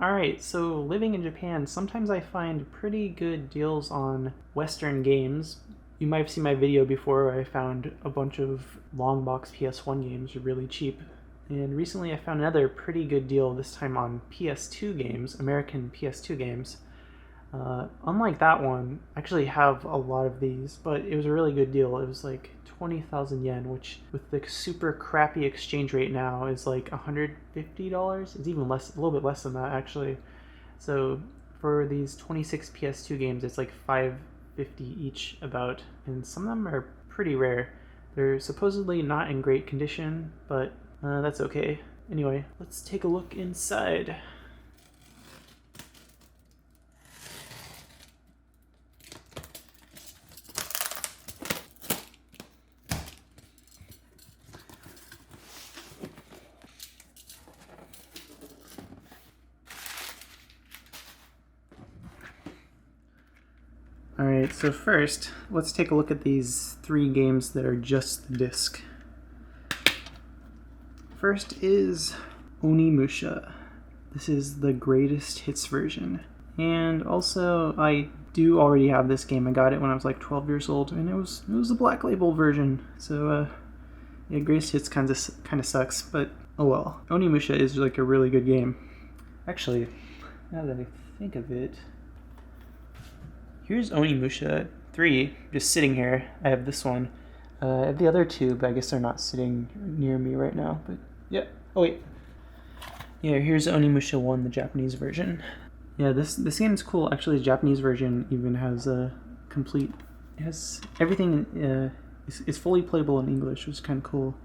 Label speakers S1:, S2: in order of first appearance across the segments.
S1: Alright, so living in Japan, sometimes I find pretty good deals on Western games. You might have seen my video before where I found a bunch of long box PS1 games really cheap. And recently I found another pretty good deal, this time on PS2 games, American PS2 games. Unlike that one, I actually have a lot of these, but it was a really good deal. It was like 20,000 yen, which with the super crappy exchange rate now is like $150. It's even less, a little bit less than that actually. So for these 26 PS2 games, it's like 550 each about, and some of them are pretty rare. They're supposedly not in great condition, but that's okay. Anyway, let's take a look inside. Alright, so first, let's take a look at these 3 games that are just the disc. First is Onimusha. This is the greatest hits version. And also, I do already have this game. I got it when I was like 12 years old, and it was the black label version. So, yeah, greatest hits kind of sucks, but oh well. Onimusha is like a really good game. Actually, now that I think of it, here's Onimusha 3, just sitting here. I have this one. I have the other 2, but I guess they're not sitting near me right now. But yeah. Oh wait. Yeah, here's Onimusha 1, the Japanese version. Yeah, this game is cool. Actually, the Japanese version even has a complete. It has everything. Is fully playable in English, which is kind of cool.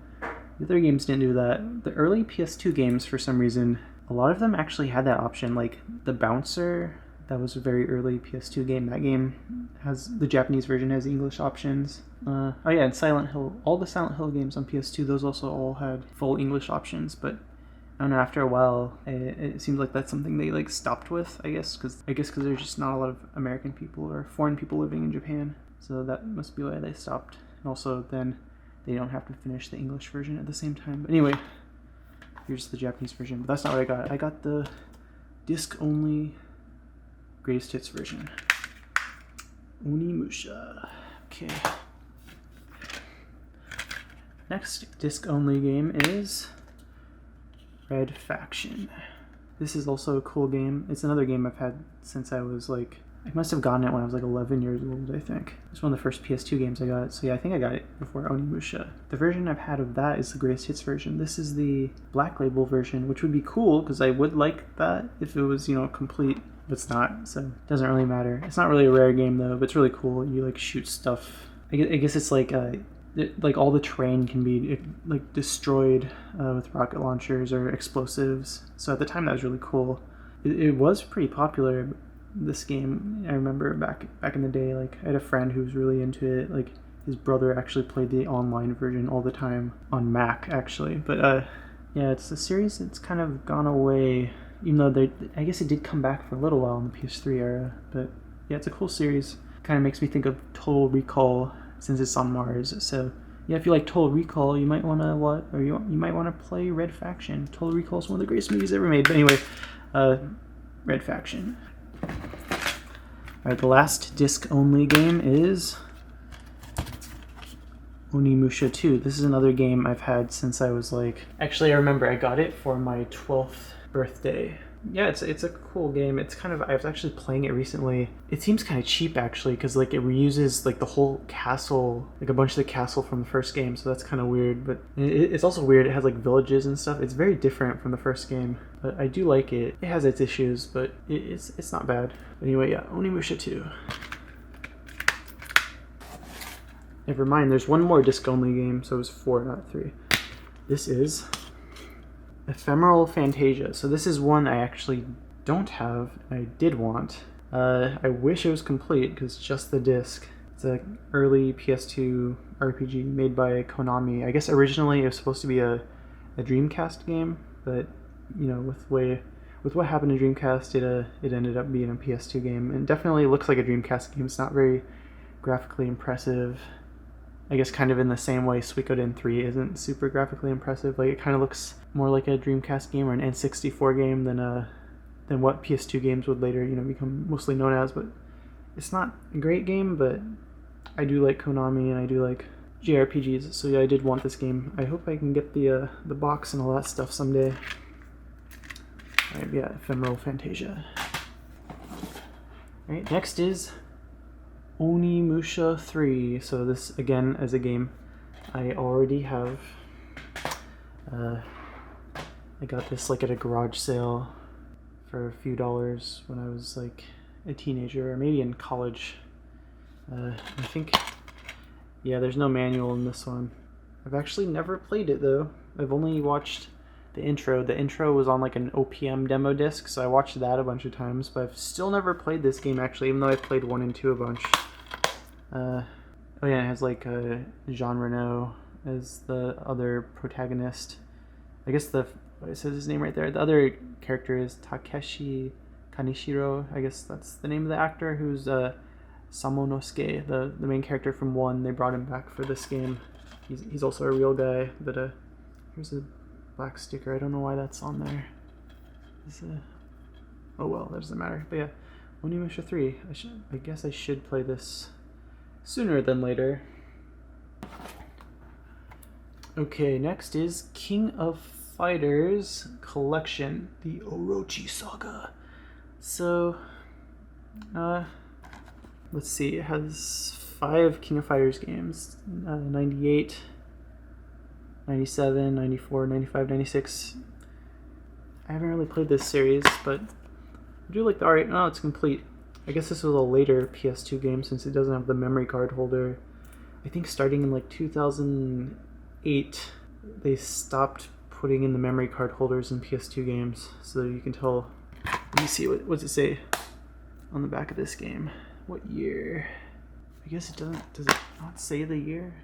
S1: The other games didn't do that. The early PS2 games, for some reason, a lot of them actually had that option. Like the Bouncer. That was a very early PS2 game. That game has, the Japanese version has English options. Oh yeah, and Silent Hill. All the Silent Hill games on PS2, those also all had full English options. But I don't know, after a while, it seems like that's something they like stopped with. I guess because there's just not a lot of American people or foreign people living in Japan. So that must be why they stopped. And also then they don't have to finish the English version at the same time. But anyway, here's the Japanese version. But that's not what I got. I got the disc only greatest hits version. Onimusha. Okay. Next disc only game is Red Faction. This is also a cool game. It's another game I've had since I was like, I must have gotten it when I was like 11 years old, I think. It's one of the first PS2 games I got. So yeah, I think I got it before Onimusha. The version I've had of that is the greatest hits version. This is the black label version, which would be cool because I would like that if it was, complete. But it's not, so it doesn't really matter. It's not really a rare game though, but it's really cool. You like shoot stuff. I guess it's like all the terrain can be like destroyed with rocket launchers or explosives. So at the time that was really cool. It was pretty popular, this game. I remember back in the day, like I had a friend who was really into it. Like his brother actually played the online version all the time on Mac actually. But yeah, it's a series that's kind of gone away. Even though I guess it did come back for a little while in the PS3 era, but yeah, it's a cool series. Kind of makes me think of Total Recall since it's on Mars. So yeah, if you like Total Recall, you might want to you might want to play Red Faction. Total Recall is one of the greatest movies ever made. But anyway, Red Faction. All right, the last disc only game is Onimusha 2. This is another game I've had since I was like. Actually, I remember I got it for my 12th birthday. Yeah, it's a cool game. It's kind of, I was actually playing it recently. It seems kind of cheap actually because like it reuses like the whole castle, like a bunch of the castle from the first game, so that's kind of weird. But it's also weird. It has like villages and stuff. It's very different from the first game, but I do like it. It has its issues, but it's not bad. But anyway, yeah, Onimusha 2. Never mind, there's one more disc only game, so it was 4, not 3. This is Ephemeral Fantasia. So this is one I actually don't have, and I did want. I wish it was complete because just the disc. It's an early PS2 RPG made by Konami. I guess originally it was supposed to be a Dreamcast game, but with what happened to Dreamcast, it ended up being a PS2 game, and definitely looks like a Dreamcast game. It's not very graphically impressive. I guess kind of in the same way Suikoden 3 isn't super graphically impressive. Like it kind of looks more like a Dreamcast game or an N64 game than than what PS2 games would later, become mostly known as. But it's not a great game, but I do like Konami and I do like JRPGs, so yeah, I did want this game. I hope I can get the box and all that stuff someday. Alright, yeah, Ephemeral Fantasia. Alright, next is Onimusha 3. So this, again, is a game I already have. I got this like at a garage sale for a few dollars when I was like a teenager, or maybe in college. I think, yeah, there's no manual in this one. I've actually never played it though. I've only watched the intro. The intro was on like an OPM demo disc, so I watched that a bunch of times, but I've still never played this game actually, even though I've played 1 and 2 a bunch. Oh yeah, it has like Jean Reno as the other protagonist. I guess it says his name right there. The other character is Takeshi Kaneshiro. I guess that's the name of the actor who's Samonosuke, the main character from 1. They brought him back for this game. He's also a real guy, but here's a black sticker. I don't know why that's on there. Oh well, that doesn't matter. But yeah, Onimusha 3. I guess I should play this sooner than later. Okay, next is King of Fighters Collection, the Orochi Saga. So, let's see, it has 5 King of Fighters games, 98, 97, 94, 95, 96. I haven't really played this series, but I do like the art. Oh, it's complete. I guess this was a later PS2 game since it doesn't have the memory card holder. I think starting in like 2008, they stopped putting in the memory card holders in PS2 games, so you can tell. Let me see, what does it say on the back of this game? What year? I guess it doesn't. Does it not say the year?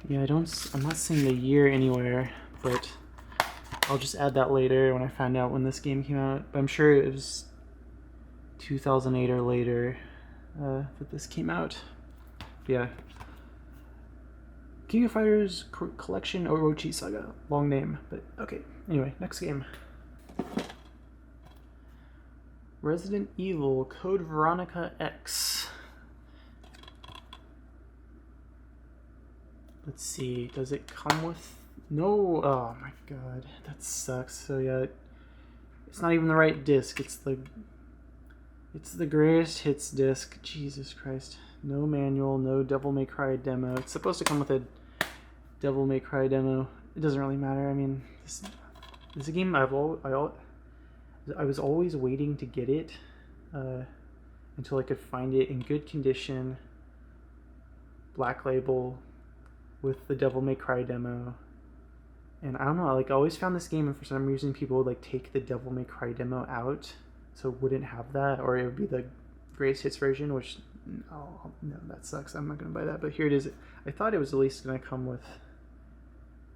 S1: Yeah, I'm not seeing the year anywhere, but I'll just add that later when I find out when this game came out. But I'm sure it was 2008 or later that this came out. But yeah. King of Fighters Collection Orochi Saga. Long name, but okay. Anyway, next game. Resident Evil Code Veronica X. Let's see, does it come with... No! Oh my god, that sucks. So yeah, it's not even the right disc. It's the greatest hits disc. Jesus Christ. No manual, no Devil May Cry demo. It's supposed to come with a Devil May Cry demo. It doesn't really matter. I mean, this is a game I was always waiting to get it until I could find it in good condition, black label, with the Devil May Cry demo. And I don't know, like I always found this game, and for some reason people would like take the Devil May Cry demo out, so it wouldn't have that, or it would be the greatest hits version, which no, that sucks. I'm not gonna buy that. But here it is. I thought it was at least gonna come with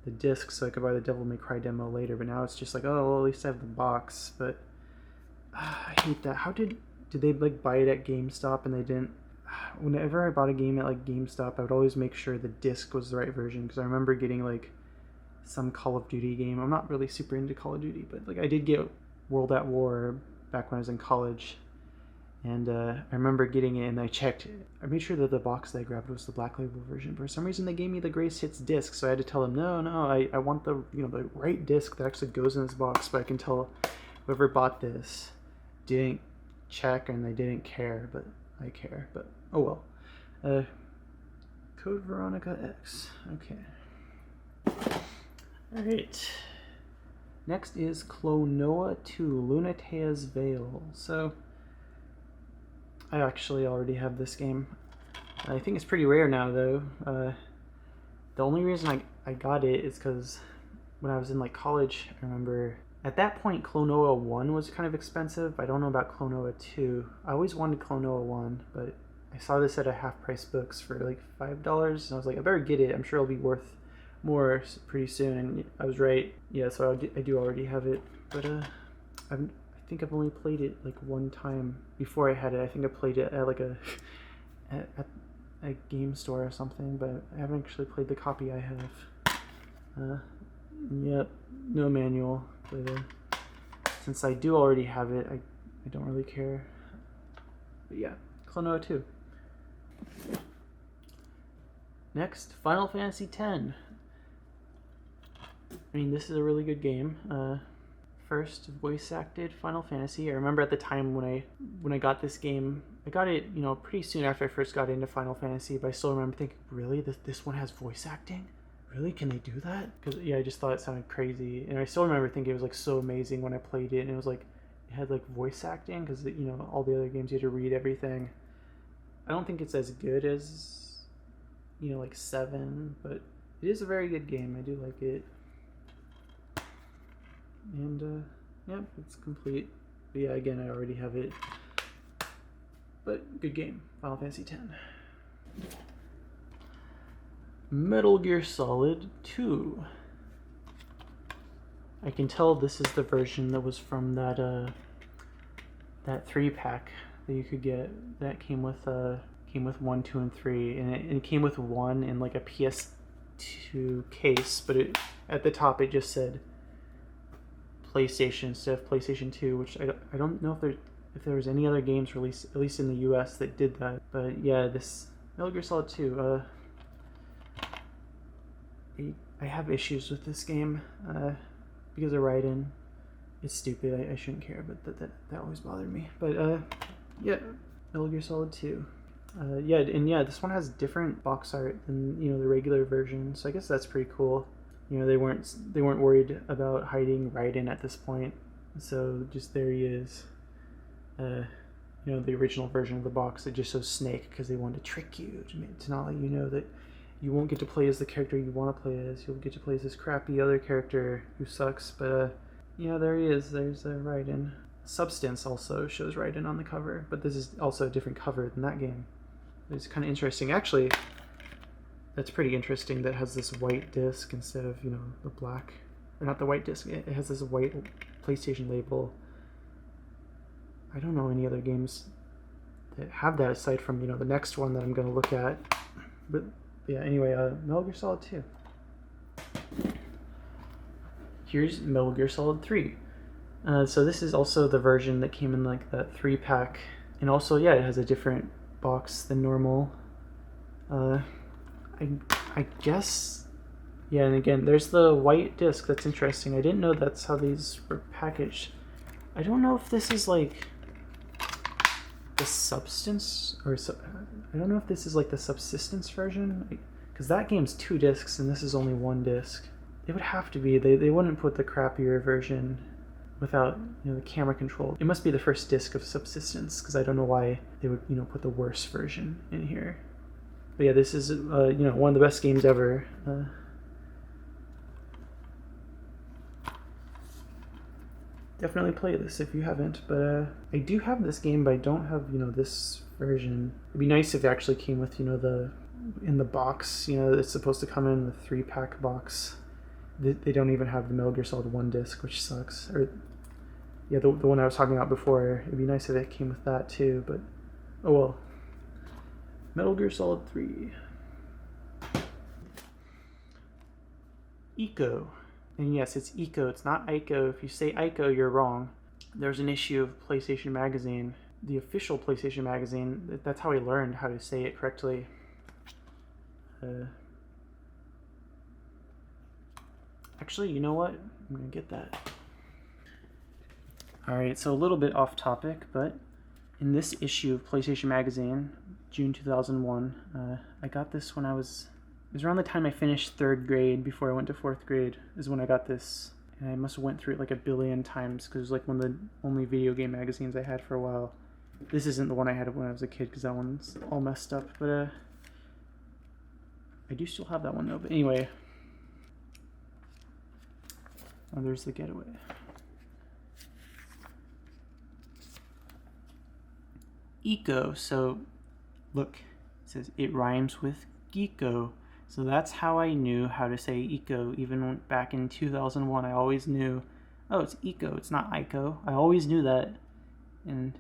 S1: the disc, so I could buy the Devil May Cry demo later. But now it's just like, oh, well, at least I have the box. But I hate that. How did they like buy it at GameStop and they didn't? Whenever I bought a game at like GameStop, I would always make sure the disc was the right version, because I remember getting like some Call of Duty game. I'm not really super into Call of Duty, but like I did get World at War back when I was in college, and I remember getting it, and I made sure that the box that I grabbed was the black label version. For some reason they gave me the greatest hits disc, so I had to tell them no, I want the the right disc that actually goes in this box. But I can tell whoever bought this didn't check and they didn't care, but I care. But oh well. Code Veronica X. Okay. Alright. Next is Klonoa II, Lunatea's Veil. So, I actually already have this game. I think it's pretty rare now, though. The only reason I got it is because when I was in like college, I remember at that point Klonoa 1 was kind of expensive. I don't know about Klonoa 2. I always wanted Klonoa 1, but I saw this at a half-price books for like $5, and I was like, I better get it. I'm sure it'll be worth more pretty soon, and I was right. Yeah, so I do already have it, but I think think I've only played it like one time before I had it. I think I played it at like at a game store or something, but I haven't actually played the copy I have. Yep, no manual. But, since I do already have it, I don't really care. But yeah, Klonoa 2. Next, Final Fantasy X. I mean, this is a really good game. First voice acted Final Fantasy. I remember at the time when I got this game, I got it, you know, pretty soon after I first got into Final Fantasy, but I still remember thinking, really? This one has voice acting? Really? Can they do that? Because, yeah, I just thought it sounded crazy. And I still remember thinking it was, like, so amazing when I played it. And it was, like, it had, like, voice acting. Because, you know, all the other games you had to read everything. I don't think it's as good as, you know, like 7. But it is a very good game. I do like it. And, yeah, it's complete. But, yeah, again, I already have it. But, good game. Final Fantasy X. Metal Gear Solid 2. I can tell this is the version that was from that 3-pack that you could get that came with 1, 2, and 3, and it came with 1 in like a PS2 case, but at the top it just said PlayStation instead of PlayStation 2, which I don't know if there was any other games released, at least in the US, that did that. But yeah, this Metal Gear Solid 2. I have issues with this game because of Raiden. It's stupid. I shouldn't care, but that always bothered me. But yeah, Metal Gear Solid 2. Yeah, this one has different box art than, you know, the regular version. So I guess that's pretty cool. You know, they weren't worried about hiding Raiden at this point. So just there he is. You know, the original version of the box, it just shows Snake because they wanted to trick you to not let you know that you won't get to play as the character you want to play as. You'll get to play as this crappy other character who sucks. But yeah, there he is. There's Raiden. Substance also shows Raiden on the cover, but this is also a different cover than that game. It's kind of interesting. Actually, that's pretty interesting that it has this white disc instead of, you know, the black. Or not the white disc. It has this white PlayStation label. I don't know any other games that have that aside from, you know, the next one that I'm going to look at. But yeah, anyway, Metal Gear Solid 2. Here's Metal Gear Solid 3. So this is also the version that came in like that 3-pack. And also, yeah, it has a different box than normal. I guess, yeah, and again, there's the white disc. That's interesting. I didn't know that's how these were packaged. I don't know if this is like the substance, or I don't know if this is like the subsistence version, because that game's 2 discs and this is only 1 disc. They would have to be. They wouldn't put the crappier version without, you know, the camera control. It must be the first disc of subsistence, because I don't know why they would, you know, put the worst version in here. But yeah, this is you know, one of the best games ever. Definitely play this if you haven't. But I do have this game, but I don't have, you know, this version. It'd be nice if it actually came with, you know, in the box. You know, it's supposed to come in the 3-pack box. They don't even have the Metal Gear Solid 1 disc, which sucks. Or yeah, the one I was talking about before. It'd be nice if it came with that too, but oh well. Metal Gear Solid 3. Ico. And yes, it's Ico. It's not Ico. If you say Ico, you're wrong. There's an issue of PlayStation Magazine, the official PlayStation Magazine. That's how I learned how to say it correctly. Actually, you know what? I'm going to get that. Alright, so a little bit off topic, but in this issue of PlayStation Magazine, June 2001, I got this when it was around the time I finished 3rd grade, before I went to 4th grade, is when I got this. And I must have went through it like a billion times, because it was like one of the only video game magazines I had for a while. This isn't the one I had when I was a kid, because that one's all messed up, but I do still have that one though. But anyway, oh, there's the getaway. Eco, so look, it says it rhymes with Geeko. So that's how I knew how to say Eco. Even back in 2001, I always knew, Oh, it's Eco. It's not Ico. I always knew that, and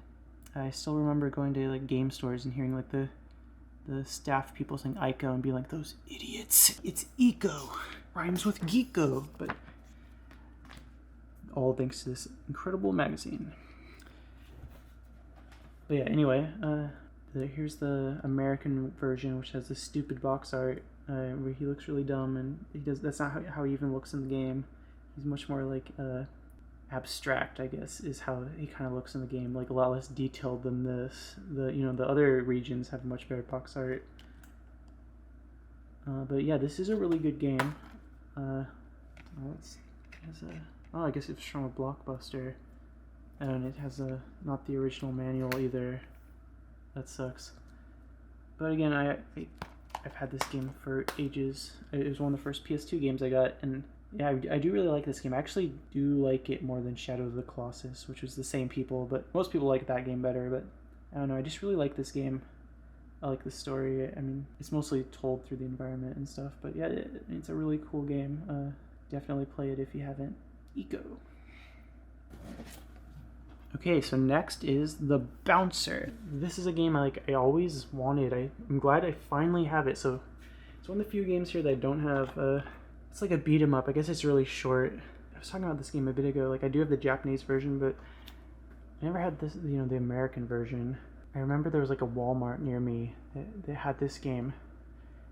S1: I still remember going to like game stores and hearing like the staff people saying Ico and being like, those idiots. It's Eco. Rhymes with Geeko. But all thanks to this incredible magazine. But yeah, anyway, here's the American version, which has this stupid box art where he looks really dumb, and that's not how he even looks in the game. He's much more like abstract, I guess, is how he kind of looks in the game, like a lot less detailed than this. The other regions have much better box art. But yeah, this is a really good game. I guess it's from a Blockbuster, and it has not the original manual either. That sucks. But again, I've had this game for ages. It was one of the first PS2 games I got, and yeah, I do really like this game. I actually do like it more than Shadow of the Colossus, which was the same people, but most people like that game better. But I don't know, I just really like this game. I like the story. I mean, it's mostly told through the environment and stuff, but yeah, it's a really cool game. Definitely play it if you haven't. Eco. Okay, so next is The Bouncer. This is a game I always wanted. I'm glad I finally have it. So it's one of the few games here that I don't have. It's like a beat 'em up. I guess it's really short. I was talking about this game a bit ago. Like, I do have the Japanese version, but I never had this, the American version. I remember there was like a Walmart near me that had this game,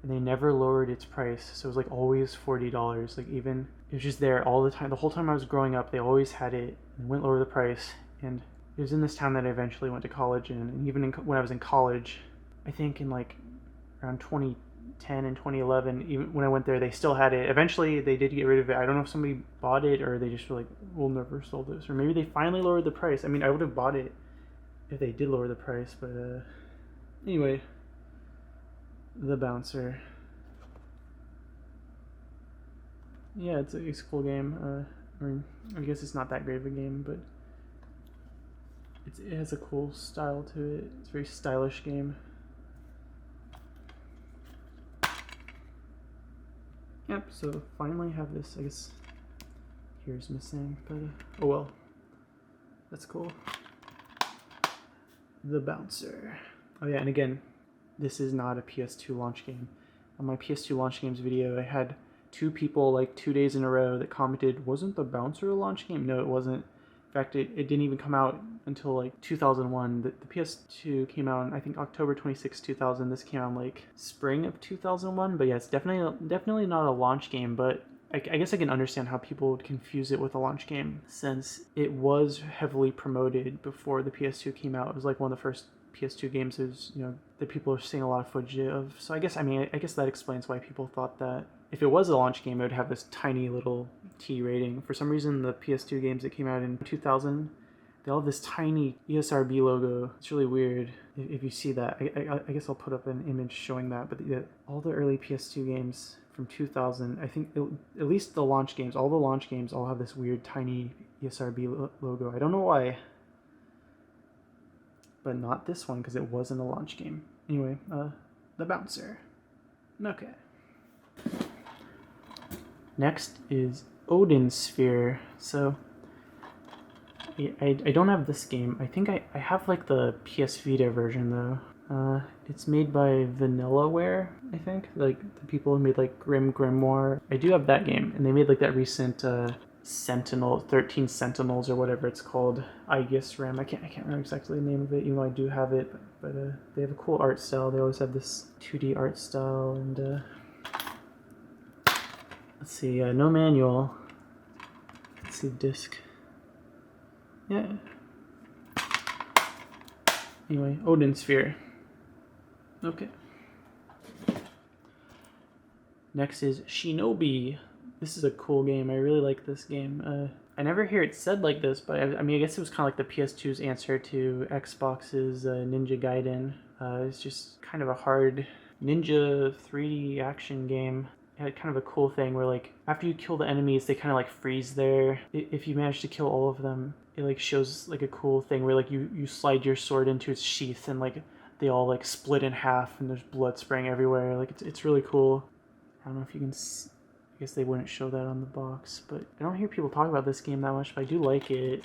S1: and they never lowered its price. So it was like always $40. Like, even it was just there all the time. The whole time I was growing up, they always had it and wouldn't lower the price. And it was in this town that I eventually went to college in. And even when I was in college, I think in like around 2010 and 2011, even when I went there, they still had it. Eventually, they did get rid of it. I don't know if somebody bought it or they just were like, we'll never sell this. Or maybe they finally lowered the price. I mean, I would have bought it if they did lower the price. But anyway, The Bouncer. Yeah, it's a cool game. I mean, I guess it's not that great of a game, but it has a cool style to it. It's a very stylish game. Yep, so finally have this. I guess here's missing, but oh well. That's cool. The Bouncer. Oh yeah, and again, this is not a PS2 launch game. On my PS2 launch games video, I had 2 people like 2 days in a row that commented, wasn't The Bouncer a launch game? No, it wasn't. In fact, it didn't even come out until like 2001. The PS2 came out in, I think, October 26, 2000. This came out in like spring of 2001. But yeah, it's definitely not a launch game. But I guess I can understand how people would confuse it with a launch game, since it was heavily promoted before the PS2 came out. It was like one of the first PS2 games that people are seeing a lot of footage of. So I guess that explains why people thought that if it was a launch game, it would have this tiny little T rating. For some reason, the PS2 games that came out in 2000, they all have this tiny ESRB logo. It's really weird if you see that. I guess I'll put up an image showing that. But all the early PS2 games from 2000, I think at least the launch games, all the launch games all have this weird tiny ESRB logo. I don't know why. But not this one, because it wasn't a launch game. Anyway, The Bouncer. Okay. Next is Odin Sphere. So I don't have this game. I think I have like the PS Vita version though. It's made by Vanillaware, I think. Like the people who made like Grimoire. I do have that game, and they made like that recent 13 Sentinels or whatever it's called. Aegis Ram. I can't remember exactly the name of it, even though I do have it. But they have a cool art style. They always have this 2D art style, and let's see, no manual. Let's see, disc. Yeah. Anyway, Odin Sphere. Okay. Next is Shinobi. This is a cool game. I really like this game. I never hear it said like this, but I mean, I guess it was kind of like the PS2's answer to Xbox's Ninja Gaiden. It's just kind of a hard ninja 3D action game. It had kind of a cool thing where like after you kill the enemies, they kind of like freeze there. If you manage to kill all of them, it like shows like a cool thing where like you slide your sword into its sheath and like they all like split in half and there's blood spraying everywhere. Like it's really cool. I don't know if you can guess they wouldn't show that on the box, but I don't hear people talk about this game that much, but I do like it.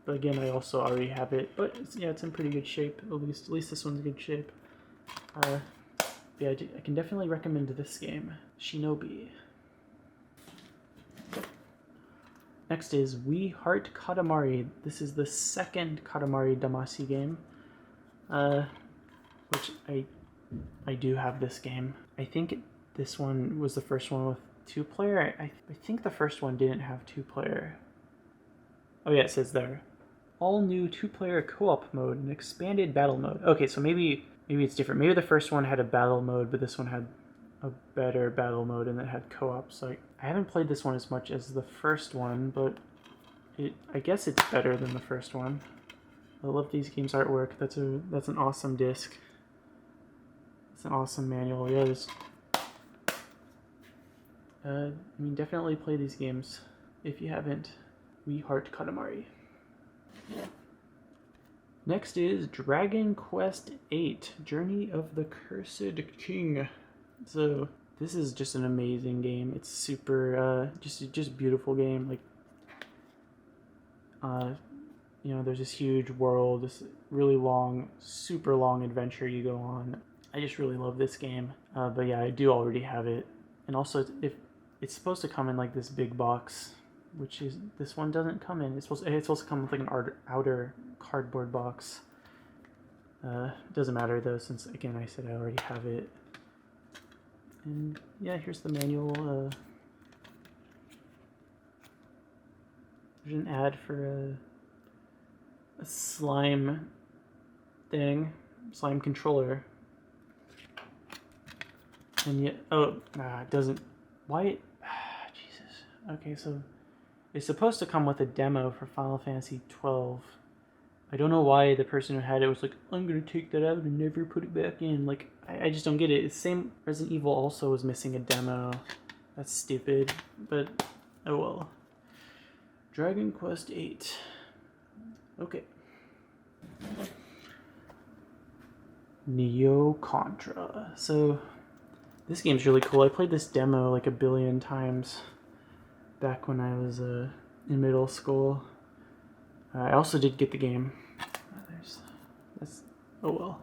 S1: But again, I also already have it, but yeah, it's in pretty good shape. At least this one's in good shape. Yeah, I can definitely recommend this game, Shinobi. Next is We Heart Katamari. This is the second Katamari Damacy game, which I do have this game. I think this one was the first one with 2-player. I think the first one didn't have 2-player. Oh yeah, it says there. All new 2-player co-op mode and expanded battle mode. Okay, so maybe it's different. Maybe the first one had a battle mode, but this one had a better battle mode and it had co-op. So I haven't played this one as much as the first one, but I guess it's better than the first one. I love these games' artwork. That's an awesome disc. It's an awesome manual. Yeah, I mean, definitely play these games if you haven't. We Heart Katamari. Next is Dragon Quest VIII, Journey of the Cursed King. So this is just an amazing game. It's super, just beautiful game. Like, you know, there's this huge world, this really long, super long adventure you go on. I just really love this game. But yeah, I do already have it. And also, if it's supposed to come in like this big box, which is this one doesn't come in. It's supposed to come with like an outer cardboard box. It doesn't matter though, since again I said I already have it. And yeah, here's the manual. There's an ad for a slime thing, slime controller. And yet, it doesn't. Why? Jesus. Okay, so it's supposed to come with a demo for Final Fantasy XII. I don't know why the person who had it was like, I'm gonna take that out and never put it back in. Like, I just don't get it. It's same. Resident Evil also was missing a demo. That's stupid, but oh well. Dragon Quest VIII. Okay. Neo Contra. So this game's really cool. I played this demo like a billion times back when I was in middle school. I also did get the game. Oh well.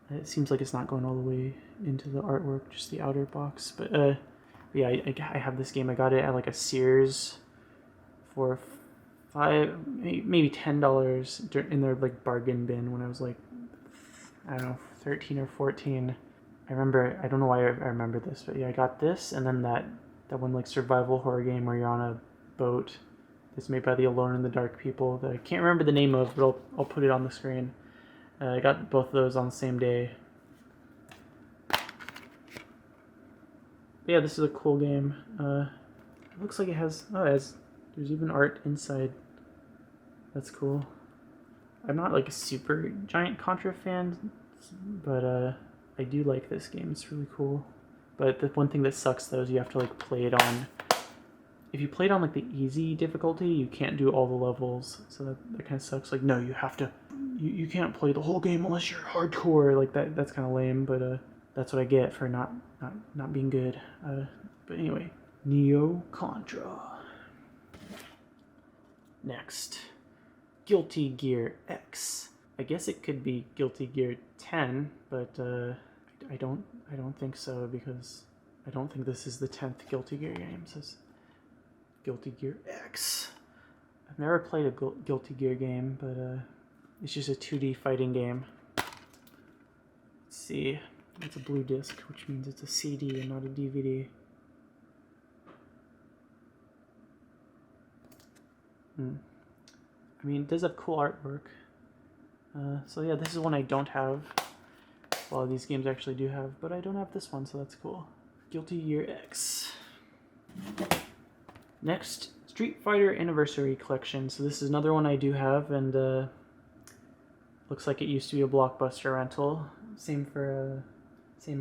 S1: It seems like it's not going all the way into the artwork, just the outer box. But yeah, I have this game. I got it at like a Sears for maybe $10 in their like bargain bin when I was like, I don't know, 13 or 14. I remember, I don't know why I remember this, but yeah, I got this, and then that one like survival horror game where you're on a boat that's made by the Alone in the Dark people that I can't remember the name of, but I'll put it on the screen. I got both of those on the same day. But yeah, this is a cool game. It looks like it has, there's even art inside. That's cool. I'm not like a super giant Contra fan, but I do like this game. It's really cool. But the one thing that sucks though is you have to like play it on. If you play it on like the easy difficulty, you can't do all the levels. So that kind of sucks. Like, no, you have to. You can't play the whole game unless you're hardcore. Like that's kind of lame. But that's what I get for not being good. But anyway, Neo Contra. Next, Guilty Gear X. I guess it could be Guilty Gear 10, but I don't think so, because I don't think this is the 10th Guilty Gear game. So it's Guilty Gear X. I've never played a Guilty Gear game, but it's just a 2D fighting game. Let's see, it's a blue disc, which means it's a CD and not a DVD. I mean, it does have cool artwork. So yeah, this is one I don't have. Well, these games actually do have, but I don't have this one, so that's cool. Guilty Gear X. Next, Street Fighter Anniversary Collection. So this is another one I do have, and looks like it used to be a Blockbuster rental. Same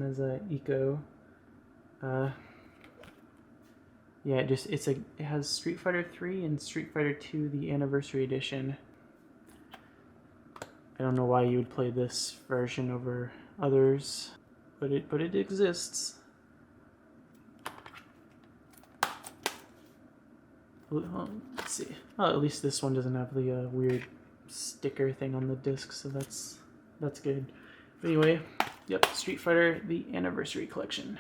S1: as Eco. Yeah, it has Street Fighter 3 and Street Fighter 2, the Anniversary Edition. I don't know why you would play this version over others, but it exists. let's see. Oh, at least this one doesn't have the weird sticker thing on the disc, so that's good. But anyway, yep, Street Fighter, the Anniversary Collection.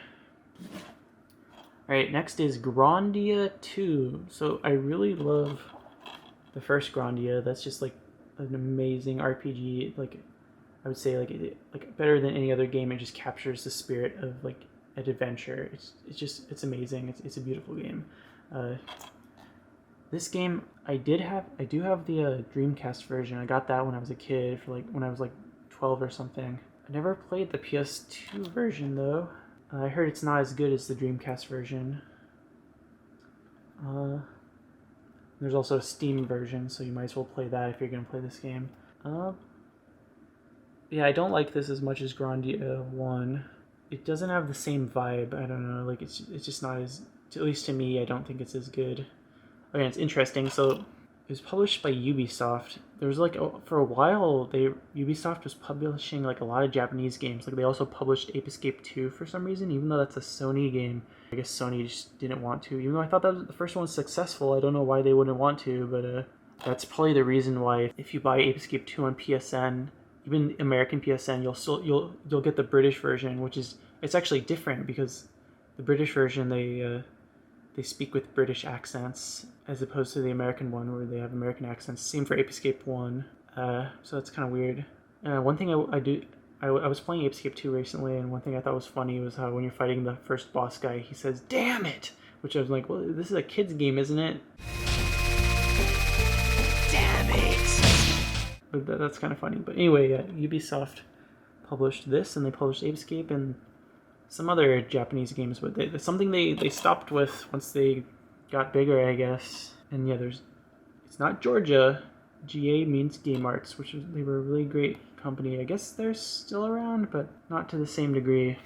S1: Alright, next is Grandia II. So I really love the first Grandia. That's just like an amazing RPG. Like, I would say like better than any other game. It just captures the spirit of like an adventure. It's amazing. It's a beautiful game. This game I do have the Dreamcast version. I got that when I was a kid, for like when I was like 12 or something. I never played the PS2 version though. I heard it's not as good as the Dreamcast version. There's also a Steam version, so you might as well play that if you're gonna play this game. Yeah, I don't like this as much as Grandia 1. It doesn't have the same vibe. I don't know. Like it's just not as, at least to me, I don't think it's as good. Okay, it's interesting. So it was published by Ubisoft. There was like for a while, Ubisoft was publishing like a lot of Japanese games. Like they also published Ape Escape 2 for some reason, even though that's a Sony game. I guess Sony just didn't want to. Even though I thought that the first one was successful, I don't know why they wouldn't want to. But that's probably the reason why if you buy Ape Escape 2 on PSN, even American PSN, you'll get the British version, which is, it's actually different because the British version they speak with British accents as opposed to the American one where they have American accents. Same for Ape Escape 1. So that's kind of weird. One thing I was playing Ape Escape 2 recently, and one thing I thought was funny was how when you're fighting the first boss guy, he says, "Damn it!" Which I was like, well, this is a kid's game, isn't it? Damn it! But that's kind of funny. But anyway, Ubisoft published this, and they published Ape Escape and some other Japanese games, but something they stopped with once they got bigger, I guess. And yeah, it's not Georgia. GA means Game Arts, they were a really great company. I guess they're still around, but not to the same degree.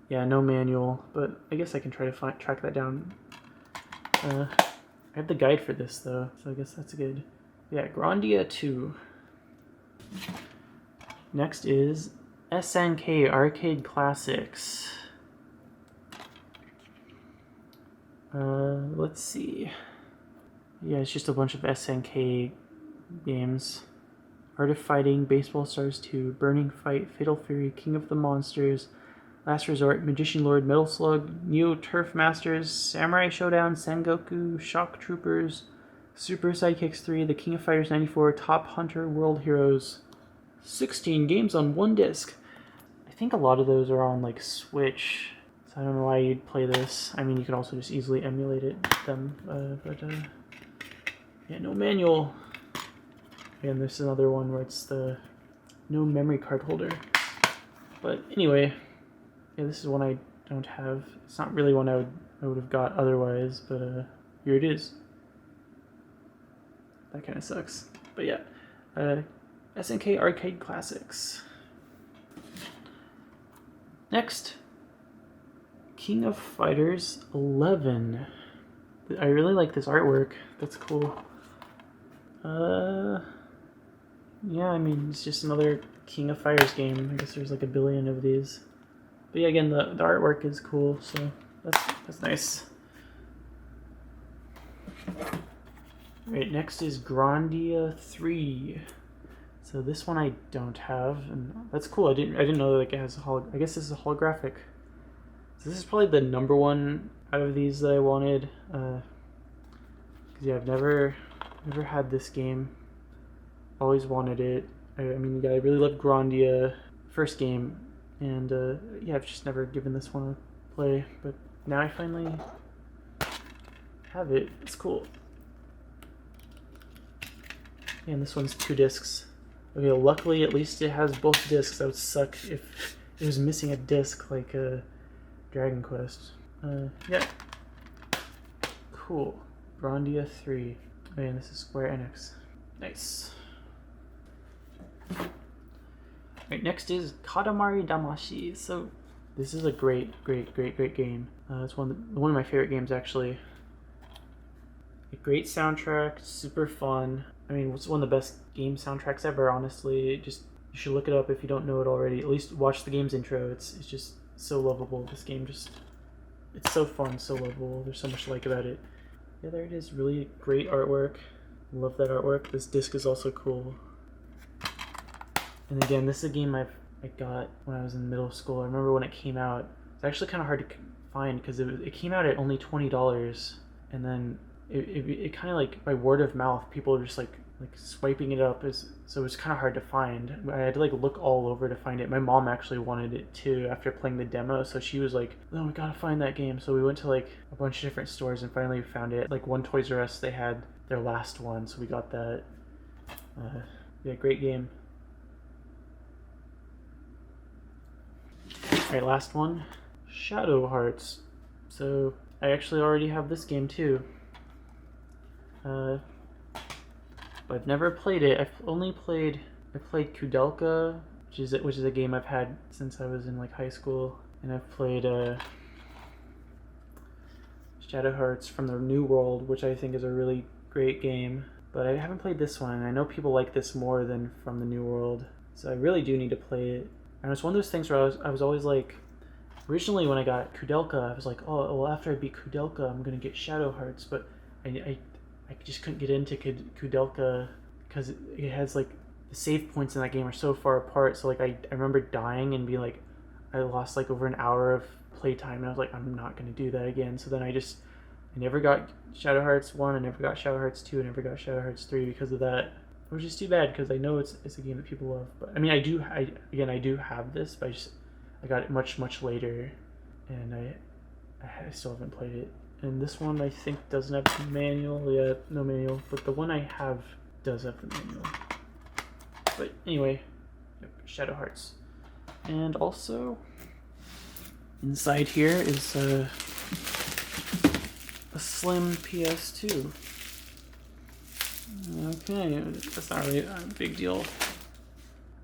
S1: Yeah, no manual, but I guess I can try to track that down. I have the guide for this though, so I guess that's good. Yeah, Grandia II. Next is SNK Arcade Classics. Let's see. Yeah, it's just a bunch of SNK games. Art of Fighting, Baseball Stars 2, Burning Fight, Fatal Fury, King of the Monsters, Last Resort, Magician Lord, Metal Slug, Neo Turf Masters, Samurai Showdown, Sengoku, Shock Troopers, Super Sidekicks 3, The King of Fighters 94, Top Hunter, World Heroes. 16 games on one disc. I think a lot of those are on like Switch, so I don't know why you'd play this. I mean, you could also just easily emulate but yeah, no manual. And there's another one where it's the no memory card holder. But anyway, yeah, this is one I don't have. It's not really one I would have got otherwise, but here it is. That kind of sucks. But yeah, SNK Arcade Classics. Next, King of Fighters 11. I really like this artwork. That's cool. Yeah, I mean, it's just another King of Fighters game. I guess there's like a billion of these. But yeah, again, the artwork is cool, so that's nice. Alright, next is Grandia III. So this one I don't have, and that's cool. I didn't know that it has I guess this is a holographic. So this is probably the number one out of these that I wanted. Because yeah, I've never had this game. Always wanted it. I mean, yeah, I really loved Grandia first game, and yeah, I've just never given this one a play. But now I finally have it. It's cool. And this one's 2 discs. Okay, luckily at least it has both discs. That would suck if it was missing a disc like Dragon Quest. Yeah. Cool. Grandia 3. Oh, and this is Square Enix. Nice. Right, next is Katamari Damacy. So this is a great game. It's one of my favorite games actually. A great soundtrack, super fun. I mean, it's one of the best game soundtracks ever, honestly. Just, you should look it up if you don't know it already. At least watch the game's intro. It's just so lovable. This game just it's so fun, so lovable. There's so much to like about it. Yeah, there it is. Really great artwork. Love that artwork. This disc is also cool. And again, this is a game I got when I was in middle school. I remember when it came out. It's actually kind of hard to find because it came out at only $20, and then it kind of like by word of mouth, people were just like swiping it up, so it was kind of hard to find. I had to like look all over to find it. My mom actually wanted it too after playing the demo, so she was like, "No, we gotta find that game." So we went to like a bunch of different stores and finally found it. Like one Toys R Us, they had their last one, so we got that. Yeah, great game. Alright, last one. Shadow Hearts. So I actually already have this game too. But I've never played it. I played Kudelka, which is a game I've had since I was in like high school, and I've played Shadow Hearts from the New World, which I think is a really great game. But I haven't played this one. I know people like this more than from the New World, so I really do need to play it. And it's one of those things where I was always like, originally when I got Kudelka, I was like, oh, well, after I beat Kudelka, I'm gonna get Shadow Hearts, but I just couldn't get into Kudelka because it has like the save points in that game are so far apart. So like I remember dying and being like, I lost like over an hour of playtime, and I was like, I'm not gonna do that again. So then I never got Shadow Hearts 1, I never got Shadow Hearts 2, I never got Shadow Hearts 3 because of that. Which is too bad because I know it's a game that people love. But I mean, I do have this, but I got it much later, and I still haven't played it. And this one I think doesn't have the manual. Yeah, no manual. But the one I have does have the manual. But anyway, yep, Shadow Hearts. And also inside here is a slim PS2. Okay, that's not really a big deal.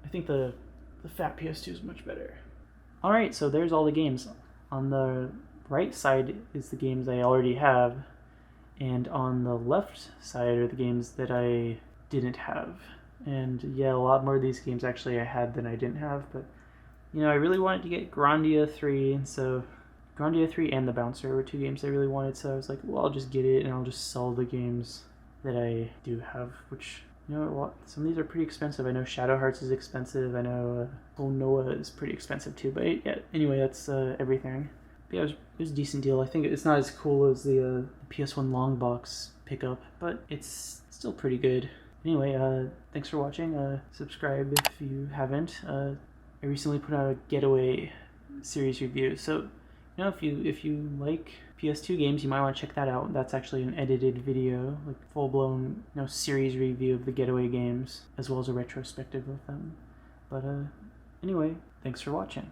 S1: I think the fat PS2 is much better. Alright, so there's all the games. On the right side is the games I already have, and on the left side are the games that I didn't have. And yeah, a lot more of these games actually I had than I didn't have, but you know, I really wanted to get Grandia III, and so Grandia III and The Bouncer were two games I really wanted, so I was like, well, I'll just get it and I'll just sell the games that I do have, which, you know, some of these are pretty expensive. I know Shadow Hearts is expensive. I know Klonoa is pretty expensive too. But yeah, anyway, that's everything. But yeah, it was a decent deal. I think it's not as cool as the PS1 long box pickup, but it's still pretty good. Anyway, thanks for watching. Subscribe if you haven't. I recently put out a Getaway series review, so you know, if you like PS2 games, you might want to check that out. That's actually an edited video, like full-blown, you know, series review of the Getaway games, as well as a retrospective of them. But anyway, thanks for watching.